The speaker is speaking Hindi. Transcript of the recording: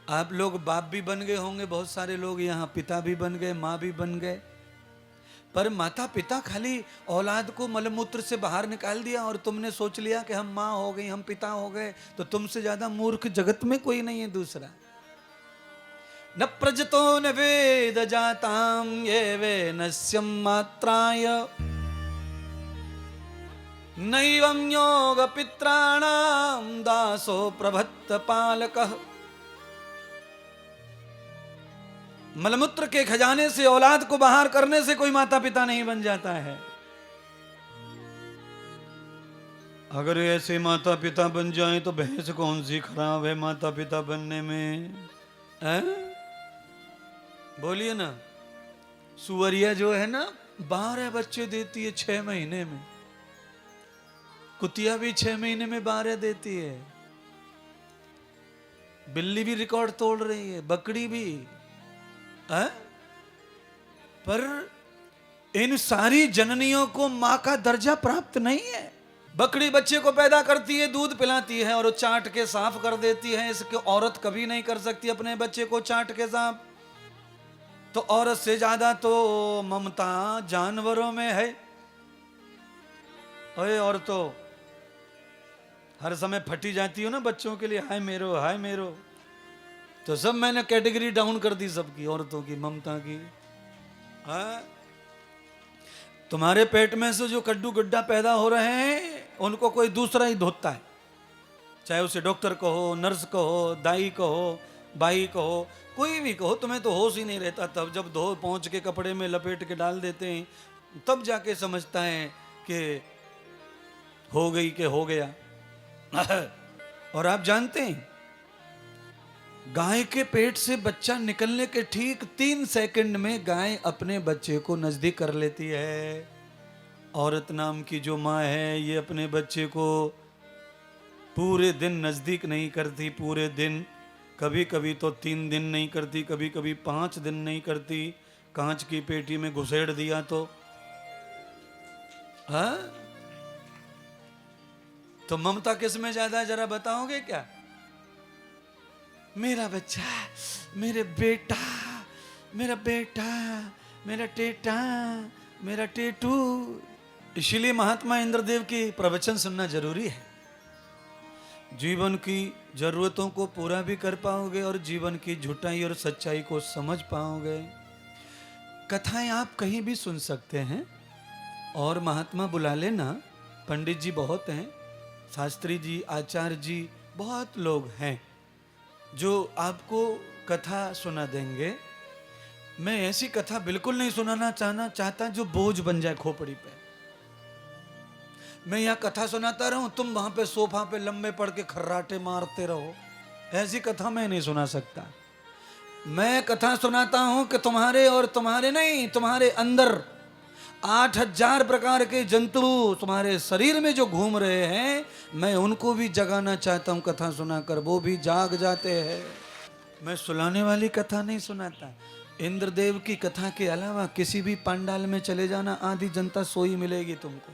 आप लोग बाप भी बन गए होंगे, बहुत सारे लोग यहाँ पिता भी बन गए, माँ भी बन गए, पर माता पिता खाली औलाद को मलमूत्र से बाहर निकाल दिया और तुमने सोच लिया कि हम माँ हो गई, हम पिता हो गए, तो तुमसे ज्यादा मूर्ख जगत में कोई नहीं है दूसरा। न प्रजतो न वेद जाताम ये वे नस्यम मात्राय नैवं योग पित्राणाम दासो प्रभत्त पालकः। मलमूत्र के खजाने से औलाद को बाहर करने से कोई माता पिता नहीं बन जाता है। अगर ऐसे माता पिता बन जाए तो भैंस कौन सी खराब है माता पिता बनने में, है? बोलिए ना। सुअरिया जो है ना 12 बच्चे देती है 6 महीने में, कुतिया भी 6 महीने में 12 देती है, बिल्ली भी रिकॉर्ड तोड़ रही है, बकरी भी है? पर इन सारी जननियों को मां का दर्जा प्राप्त नहीं है। बकरी बच्चे को पैदा करती है, दूध पिलाती है और वो चाट के साफ कर देती है। इसके औरत कभी नहीं कर सकती अपने बच्चे को चाट के साफ। तो औरत से ज्यादा तो ममता जानवरों में है। अरे औरतों हर समय फटी जाती हो ना बच्चों के लिए, हाय मेरो हाय मेरो, तो सब मैंने कैटेगरी डाउन कर दी सबकी, औरतों की ममता की। हाँ? तुम्हारे पेट में से जो कड्डू गड्ढा पैदा हो रहे हैं उनको कोई दूसरा ही धोता है, चाहे उसे डॉक्टर कहो, नर्स कहो, दाई कहो, बाई कहो, कोई भी कहो। तुम्हें तो होश ही नहीं रहता, तब जब धो पहुंच के कपड़े में लपेट के डाल देते हैं तब जाके समझता है कि हो गई कि हो गया। और आप जानते हैं गाय के पेट से बच्चा निकलने के ठीक 3 सेकंड में गाय अपने बच्चे को नजदीक कर लेती है। औरत नाम की जो माँ है ये अपने बच्चे को पूरे दिन नजदीक नहीं करती, पूरे दिन, कभी कभी तो 3 दिन नहीं करती, कभी कभी 5 दिन नहीं करती। कांच की पेटी में घुसेड़ दिया तो हाँ? तो ममता किस में ज्यादा है जरा बताओगे क्या? मेरा बच्चा, मेरे बेटा, मेरा बेटा, मेरा टेटा, मेरा टेटू। इसीलिए महात्मा इंद्रदेव की प्रवचन सुनना जरूरी है। जीवन की जरूरतों को पूरा भी कर पाओगे और जीवन की झूठाई और सच्चाई को समझ पाओगे। कथाएं आप कहीं भी सुन सकते हैं और महात्मा बुला लेना, पंडित जी बहुत हैं, शास्त्री जी, आचार्य जी, बहुत लोग हैं जो आपको कथा सुना देंगे। मैं ऐसी कथा बिल्कुल नहीं सुनाना चाहता जो बोझ बन जाए खोपड़ी पे। मैं यहाँ कथा सुनाता रहूं, तुम वहां पे सोफा पे लंबे पड़ के खर्राटे मारते रहो, ऐसी कथा मैं नहीं सुना सकता। मैं कथा सुनाता हूं कि तुम्हारे और तुम्हारे नहीं, तुम्हारे अंदर 8000 प्रकार के जंतु तुम्हारे शरीर में जो घूम रहे हैं, मैं उनको भी जगाना चाहता हूं कथा सुनाकर, वो भी जाग जाते हैं। मैं सुलाने वाली कथा नहीं सुनाता। इंद्रदेव की कथा के अलावा किसी भी पंडाल में चले जाना, आधी जनता सोई मिलेगी तुमको।